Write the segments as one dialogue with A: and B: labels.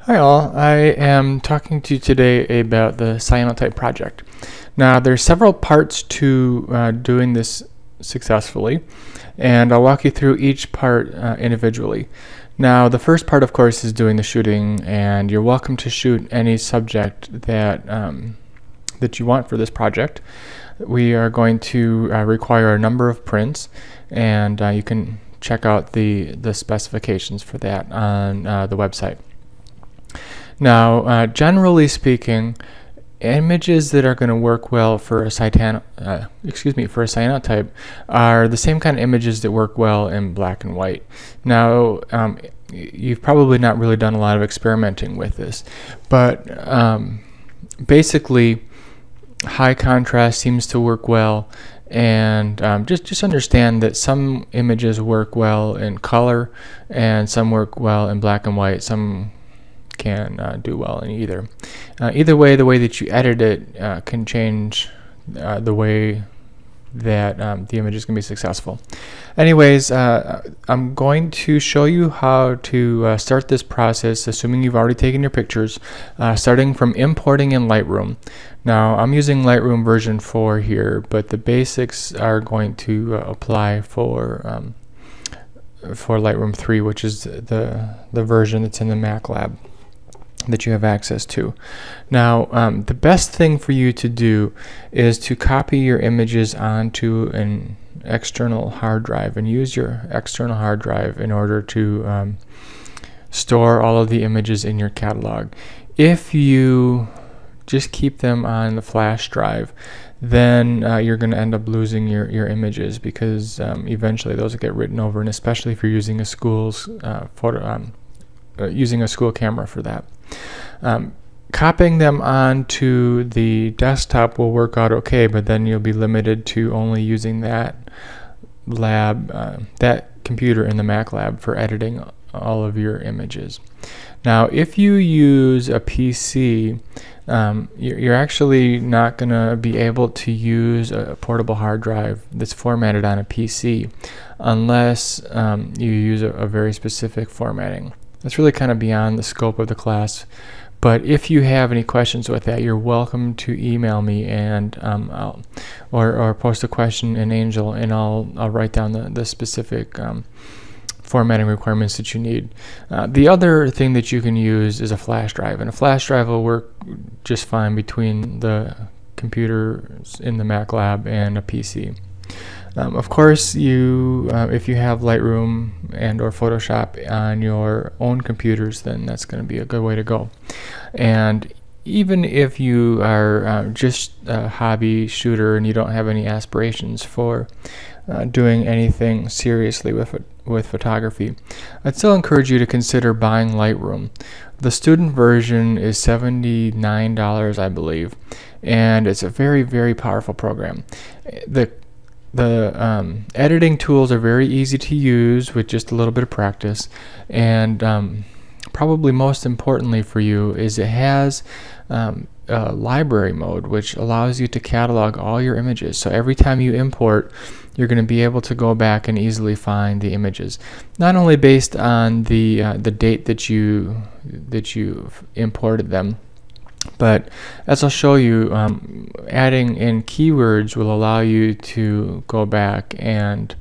A: Hi all, I am talking to you today about the cyanotype project. Now there's several parts to doing this successfully, and I'll walk you through each part individually. Now the first part of course is doing the shooting, and you're welcome to shoot any subject that that you want for this project. We are going to require a number of prints, and you can check out the specifications for that on the website. Now, generally speaking, images that are going to work well for a cyanotype are the same kind of images that work well in black and white. Now, you've probably not really done a lot of experimenting with this, but basically, high contrast seems to work well, and just understand that some images work well in color, and some work well in black and white. Some can do well in either. Either way, the way that you edit it can change the way that the image is going to be successful. Anyways, I'm going to show you how to start this process, assuming you've already taken your pictures, starting from importing in Lightroom. Now, I'm using Lightroom version 4 here, but the basics are going to apply for Lightroom 3, which is the version that's in the Mac lab that you have access to. Now, the best thing for you to do is to copy your images onto an external hard drive and use your external hard drive in order to store all of the images in your catalog. If you just keep them on the flash drive, then you're going to end up losing your images, because eventually those will get written over, and especially if you're using a school's using a school camera for that. Copying them onto the desktop will work out okay, but then you'll be limited to only using that computer in the Mac lab for editing all of your images. Now, if you use a PC, you're actually not going to be able to use a portable hard drive that's formatted on a PC unless you use a very specific formatting. That's really kind of beyond the scope of the class, but if you have any questions with that, you're welcome to email me, and or post a question in Angel, and I'll write down the specific formatting requirements that you need. The other thing that you can use is a flash drive, and a flash drive will work just fine between the computers in the Mac lab and a PC. Of course, if you have Lightroom and or Photoshop on your own computers, then that's going to be a good way to go. And even if you are just a hobby shooter and you don't have any aspirations for doing anything seriously with photography, I'd still encourage you to consider buying Lightroom. The student version is $79, I believe, and it's a very, very powerful program. The editing tools are very easy to use with just a little bit of practice, and probably most importantly for you is it has a library mode, which allows you to catalog all your images. So every time you import, you're going to be able to go back and easily find the images, not only based on the date that you've imported them, but as I'll show you, adding in keywords will allow you to go back and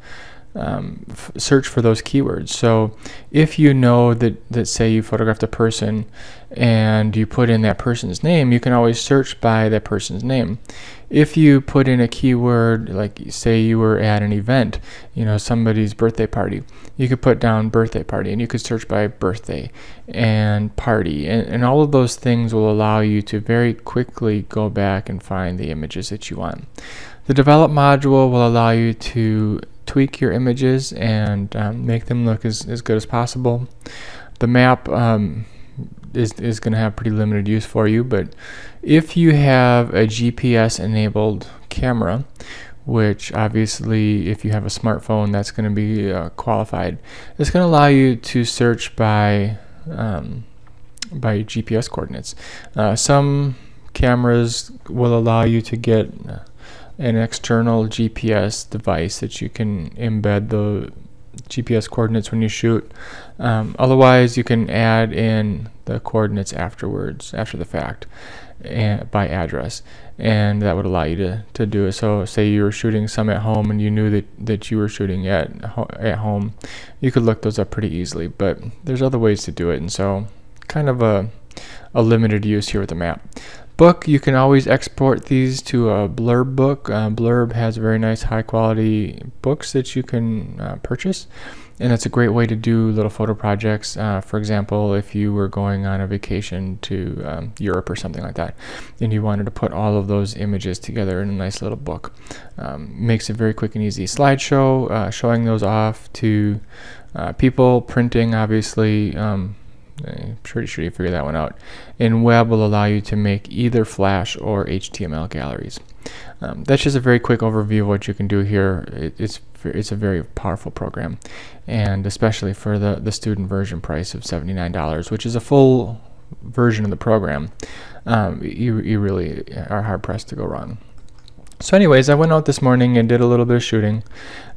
A: search for those keywords. So if you know that say you photographed a person and you put in that person's name, you can always search by that person's name. If you put in a keyword, like say you were at an event, somebody's birthday party, you could put down birthday party, and you could search by birthday and party, and all of those things will allow you to very quickly go back and find the images that you want. The develop module will allow you to tweak your images and make them look as good as possible. The map is going to have pretty limited use for you, but if you have a GPS enabled camera, which obviously if you have a smartphone, that's going to be qualified, it's going to allow you to search by GPS coordinates. Some cameras will allow you to get an external GPS device that you can embed GPS coordinates when you shoot. Otherwise, you can add in the coordinates afterwards, after the fact, and by address, and that would allow you to do it. So say you were shooting some at home and you knew that you were shooting at home, you could look those up pretty easily, but there's other ways to do it, and so kind of a limited use here with the map. Book, you can always export these to a Blurb book. Blurb has very nice high quality books that you can purchase, and that's a great way to do little photo projects. For example, if you were going on a vacation to Europe or something like that, and you wanted to put all of those images together in a nice little book, makes it very quick and easy. Slideshow, showing those off to people, printing, obviously. I'm pretty sure you figure that one out. And web will allow you to make either Flash or HTML galleries. That's just a very quick overview of what you can do here. It's a very powerful program, and especially for the student version price of $79, which is a full version of the program, you really are hard pressed to go wrong. So anyways, I went out this morning and did a little bit of shooting,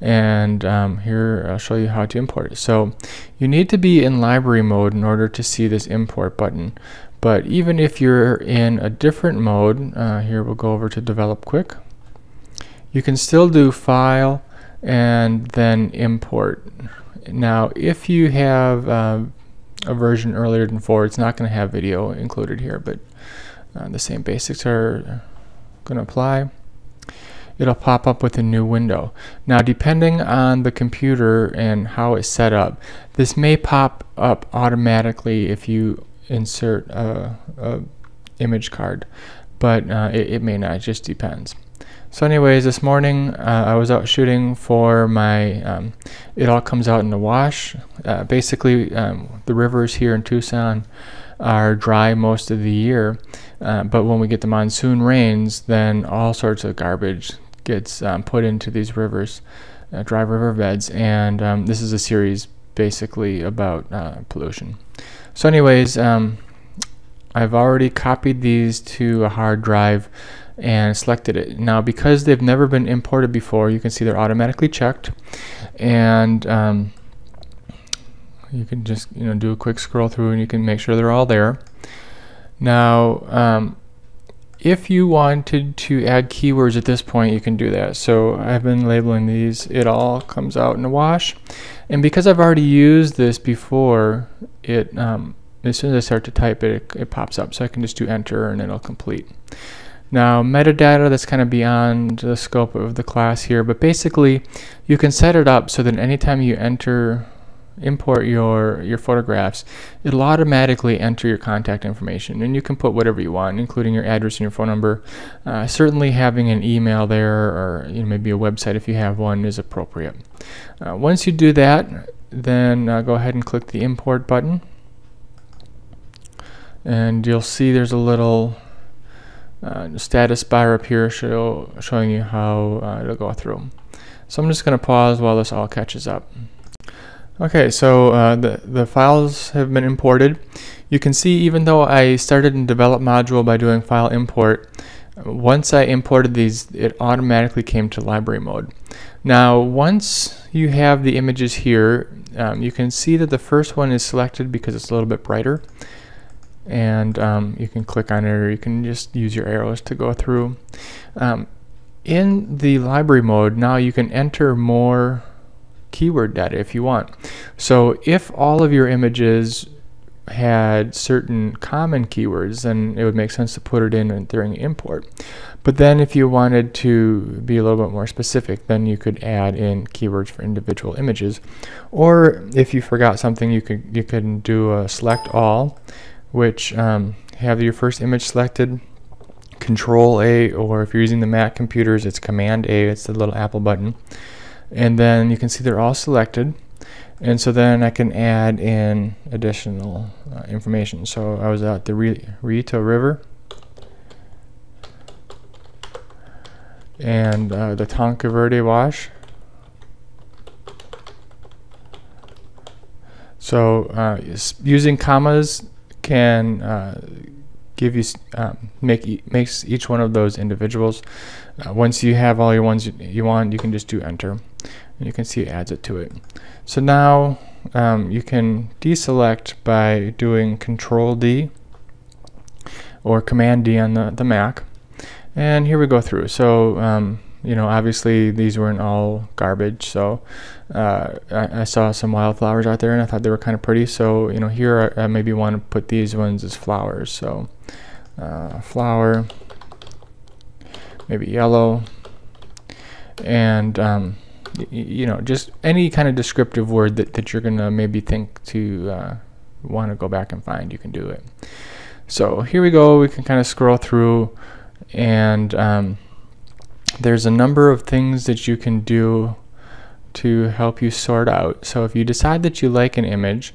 A: and here I'll show you how to import it. So you need to be in library mode in order to see this import button, but even if you're in a different mode, here we'll go over to develop quick, you can still do file and then import. Now if you have a version earlier than 4, it's not going to have video included here, but the same basics are going to apply. It'll pop up with a new window. Now depending on the computer and how it's set up, this may pop up automatically if you insert a image card, but it may not. It just depends. So anyways, this morning I was out shooting for my it all comes out in the wash. Basically the rivers here in Tucson are dry most of the year, but when we get the monsoon rains, then all sorts of garbage gets put into these rivers, dry river beds, and this is a series basically about pollution. So anyways, I've already copied these to a hard drive and selected it. Now because they've never been imported before, you can see they're automatically checked, and you can just do a quick scroll through and you can make sure they're all there. Now if you wanted to add keywords at this point, you can do that. So I've been labeling these. It all comes out in the wash, and because I've already used this before, it as soon as I start to type it pops up, so I can just do enter and it'll complete. Now metadata, that's kind of beyond the scope of the class here, but basically you can set it up so that anytime you import your photographs, it'll automatically enter your contact information, and you can put whatever you want, including your address and your phone number. Certainly having an email there, or maybe a website if you have one, is appropriate. Once you do that, then go ahead and click the import button, and you'll see there's a little status bar up here showing you how it'll go through. So I'm just going to pause while this all catches up. Okay, so the files have been imported. You can see even though I started in develop module by doing file import, once I imported these, it automatically came to library mode. Now once you have the images here, you can see that the first one is selected because it's a little bit brighter, and you can click on it, or you can just use your arrows to go through. In the library mode, now you can enter more keyword data if you want. So if all of your images had certain common keywords, then it would make sense to put it in during import. But then if you wanted to be a little bit more specific, then you could add in keywords for individual images. Or if you forgot something, you can do a select all, which have your first image selected, Control A, or if you're using the Mac computers, it's Command A, it's the little Apple button. And then you can see they're all selected, and so then I can add in additional information. So I was at the Rito River and the Tonka Verde Wash. So using commas can give you makes each one of those individuals. Once you have all your ones you want, you can just do enter, and you can see it adds it to it. So now you can deselect by doing Control D or Command D on the Mac, and here we go through. So you know, obviously these weren't all garbage, so I saw some wildflowers out there and I thought they were kind of pretty, so you know, here I maybe want to put these ones as flowers. So flower, maybe yellow, and you know, just any kind of descriptive word that you're gonna maybe think to want to go back and find, you can do it. So here we go, we can kind of scroll through, and there's a number of things that you can do to help you sort out. So if you decide that you like an image,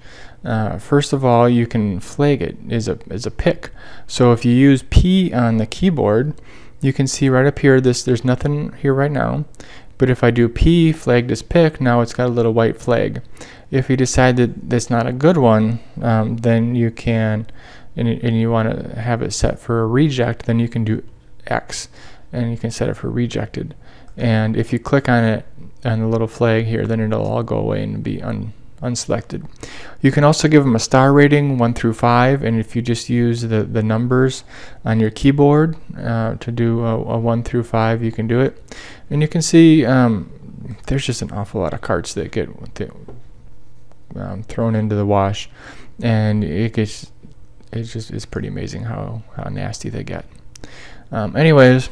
A: first of all, you can flag it as a pick. So if you use P on the keyboard, you can see right up here, there's nothing here right now, but if I do P flagged as pick, now it's got a little white flag. If you decide that that's not a good one, then you can, and you want to have it set for a reject, then you can do X, and you can set it for rejected. And if you click on it, on the little flag here, then it'll all go away and be unselected. You can also give them a star rating 1 through 5, and if you just use the numbers on your keyboard to do a 1 through 5, you can do it. And you can see there's just an awful lot of carts that get thrown into the wash, and it's pretty amazing how nasty they get. Anyways,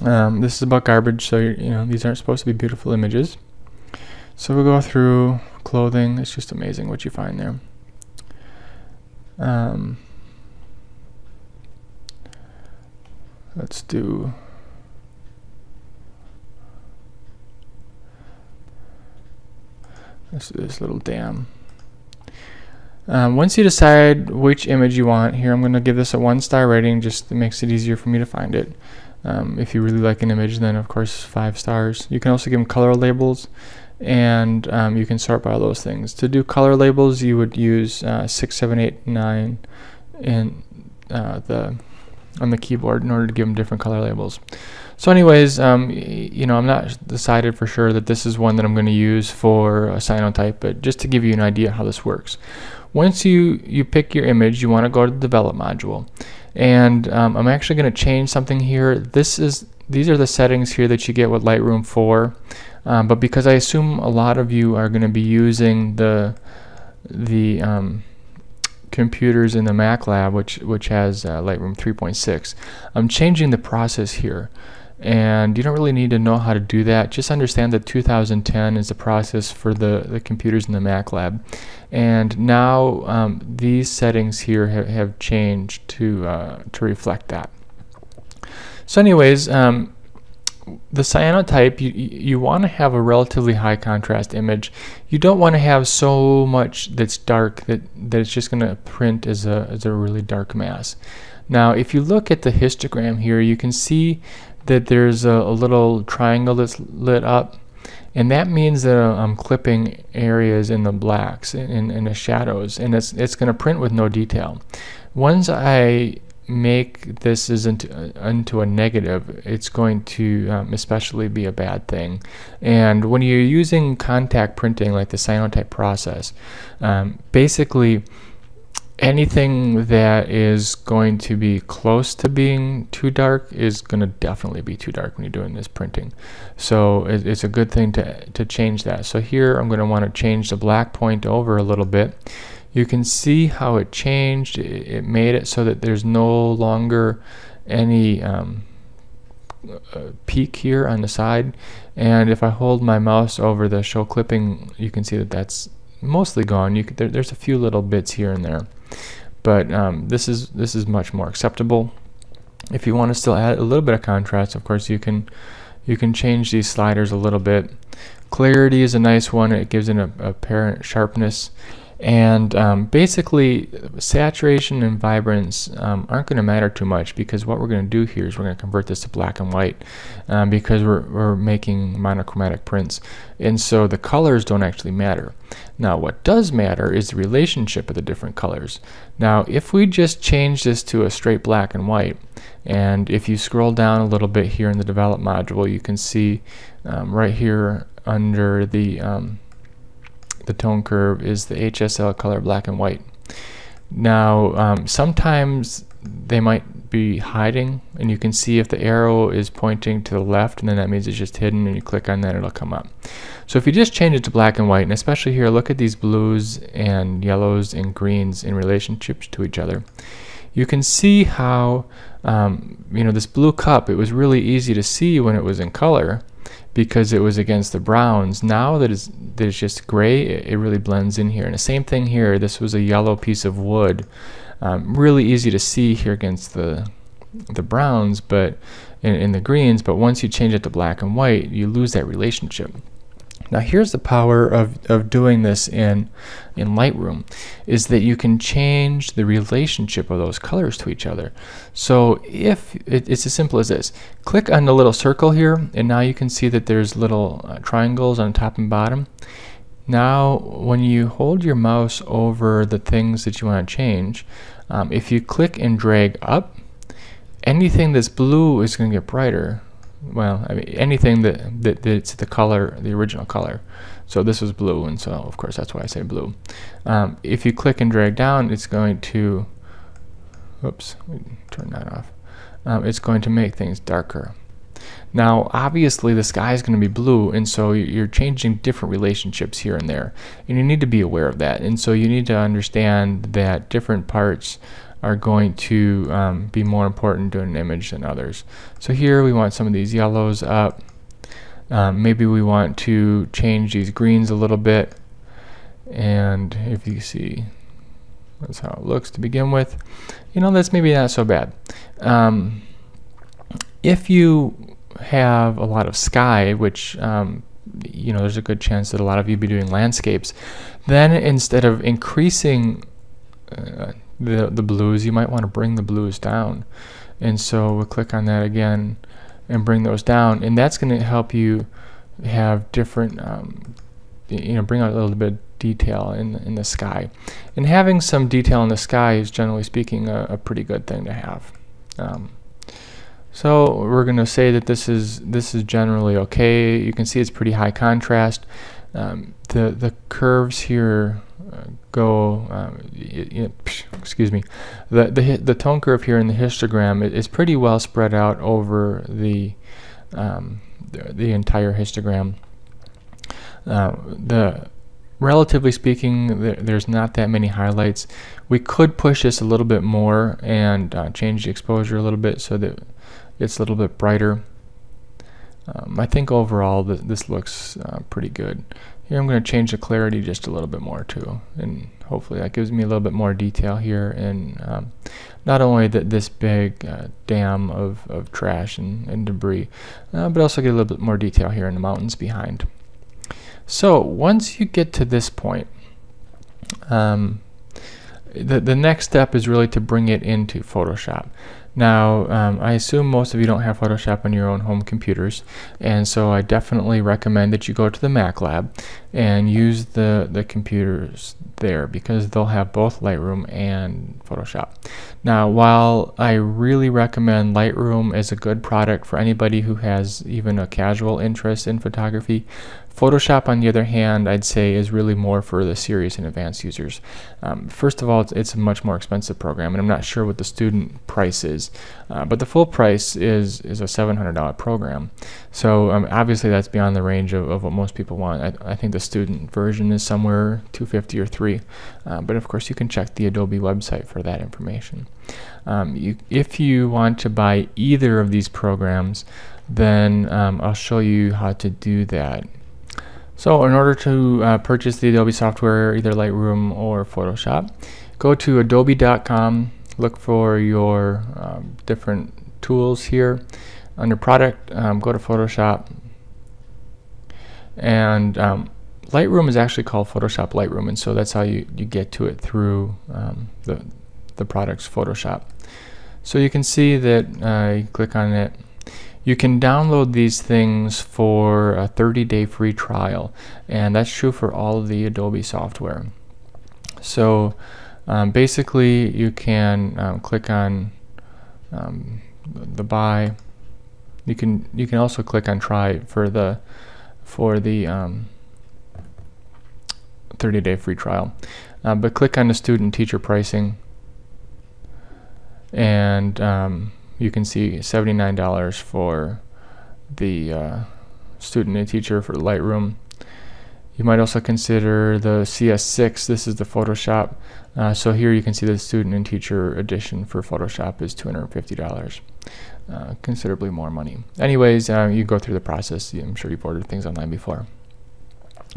A: this is about garbage, so you know, these aren't supposed to be beautiful images. So we'll go through clothing. It's just amazing what you find there. Let's do this little dam. Once you decide which image you want, here I'm going to give this a 1-star rating, just it makes it easier for me to find it. If you really like an image, then of course 5 stars. You can also give them color labels, and you can sort by all those things. To do color labels, you would use 6, 7, 8, 9 in on the keyboard in order to give them different color labels. So anyways, you know, I'm not decided for sure that this is one that I'm going to use for a cyanotype, but just to give you an idea how this works. Once you pick your image, you want to go to the develop module, and I'm actually going to change something here. These are the settings here that you get with Lightroom 4, but because I assume a lot of you are going to be using the computers in the Mac lab, which has Lightroom 3.6, I'm changing the process here. And you don't really need to know how to do that. Just understand that 2010 is the process for the computers in the Mac lab. And now these settings here have changed to reflect that. So anyways, the cyanotype, you want to have a relatively high contrast image. You don't want to have so much that's dark that it's just going to print as a really dark mass. Now if you look at the histogram here, you can see that there's a little triangle that's lit up, and that means that I'm clipping areas in the blacks, in the shadows, and it's going to print with no detail. Once I make this into a negative, it's going to especially be a bad thing. And when you're using contact printing like the cyanotype process, basically anything that is going to be close to being too dark is going to definitely be too dark when you're doing this printing. So it's a good thing to change that. So here I'm going to want to change the black point over a little bit. You can see how it changed. It made it so that there's no longer any peak here on the side. And if I hold my mouse over the show clipping, you can see that that's mostly gone. There's a few little bits here and there, but this is much more acceptable. If you want to still add a little bit of contrast, of course you can change these sliders a little bit. Clarity is a nice one. It gives it an apparent sharpness. And basically, saturation and vibrance aren't going to matter too much, because what we're going to do here is we're going to convert this to black and white, because we're making monochromatic prints, and so the colors don't actually matter. Now what does matter is the relationship of the different colors. Now if we just change this to a straight black and white, and if you scroll down a little bit here in the develop module, you can see right here under the tone curve is the HSL color black and white. Now sometimes they might be hiding, and you can see if the arrow is pointing to the left, and then that means it's just hidden, and you click on that, it'll come up. So if you just change it to black and white, and especially here, look at these blues and yellows and greens in relationships to each other, you can see how this blue cup, it was really easy to see when it was in color because it was against the browns. Now that it's just gray, it really blends in here. And the same thing here, this was a yellow piece of wood, really easy to see here against the browns, but in the greens, but once you change it to black and white, you lose that relationship. Now here's the power of doing this in Lightroom, is that you can change the relationship of those colors to each other. So if it's as simple as this, click on the little circle here, and now you can see that there's little triangles on top and bottom. Now when you hold your mouse over the things that you want to change, if you click and drag up, anything that's blue is going to get brighter. Well, I mean, anything that's the color, the original color. So this was blue, and so of course that's why I say blue. If you click and drag down, it's going to, oops, turn that off. It's going to make things darker. Now obviously the sky is going to be blue, and so you're changing different relationships here and there, and you need to be aware of that. And so you need to understand that different parts are going to be more important to an image than others. So here we want some of these yellows up. Maybe we want to change these greens a little bit, and if you see, that's how it looks to begin with. That's maybe not so bad. If you have a lot of sky, which there's a good chance that a lot of you be doing landscapes, then instead of increasing the blues, you might want to bring the blues down. And so we'll click on that again and bring those down, and that's going to help you have different bring out a little bit of detail in the sky. And having some detail in the sky is, generally speaking, a pretty good thing to have. So we're going to say that this is generally okay. You can see it's pretty high contrast. The curves here go, excuse me, the tone curve here in the histogram is pretty well spread out over the entire histogram. Relatively speaking, there's not that many highlights. We could push this a little bit more and change the exposure a little bit so that it's a little bit brighter. I think overall this looks pretty good. Here I'm going to change the clarity just a little bit more too, and hopefully that gives me a little bit more detail here, and not only this big dam of trash and debris, but also get a little bit more detail here in the mountains behind. So once you get to this point, the next step is really to bring it into Photoshop. Now, I assume most of you don't have Photoshop on your own home computers, and so I definitely recommend that you go to the Mac Lab and use the computers there, because they'll have both Lightroom and Photoshop. Now, while I really recommend Lightroom as a good product for anybody who has even a casual interest in photography, Photoshop, on the other hand, I'd say is really more for the serious and advanced users. First of all, it's a much more expensive program, and I'm not sure what the student price is, but the full price is a $700 program. So obviously that's beyond the range of what most people want. I think the student version is somewhere $250 or $300, but of course you can check the Adobe website for that information. If you want to buy either of these programs, then I'll show you how to do that. So in order to purchase the Adobe software, either Lightroom or Photoshop, go to adobe.com, look for your different tools here. Under product, go to Photoshop, and Lightroom is actually called Photoshop Lightroom, and so that's how you get to it through the product's Photoshop. So you can see that you click on it. You can download these things for a 30-day free trial, and that's true for all of the Adobe software. So basically you can click on the buy. You can also click on try for the 30-day free trial, but click on the student teacher pricing, and you can see $79 for the student and teacher for Lightroom. You might also consider the CS6. This is the Photoshop. So here you can see the student and teacher edition for Photoshop is $250. Considerably more money. Anyways, you go through the process. I'm sure you've ordered things online before.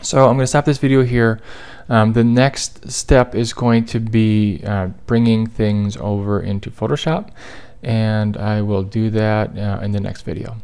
A: So I'm going to stop this video here. The next step is going to be bringing things over into Photoshop, and I will do that in the next video.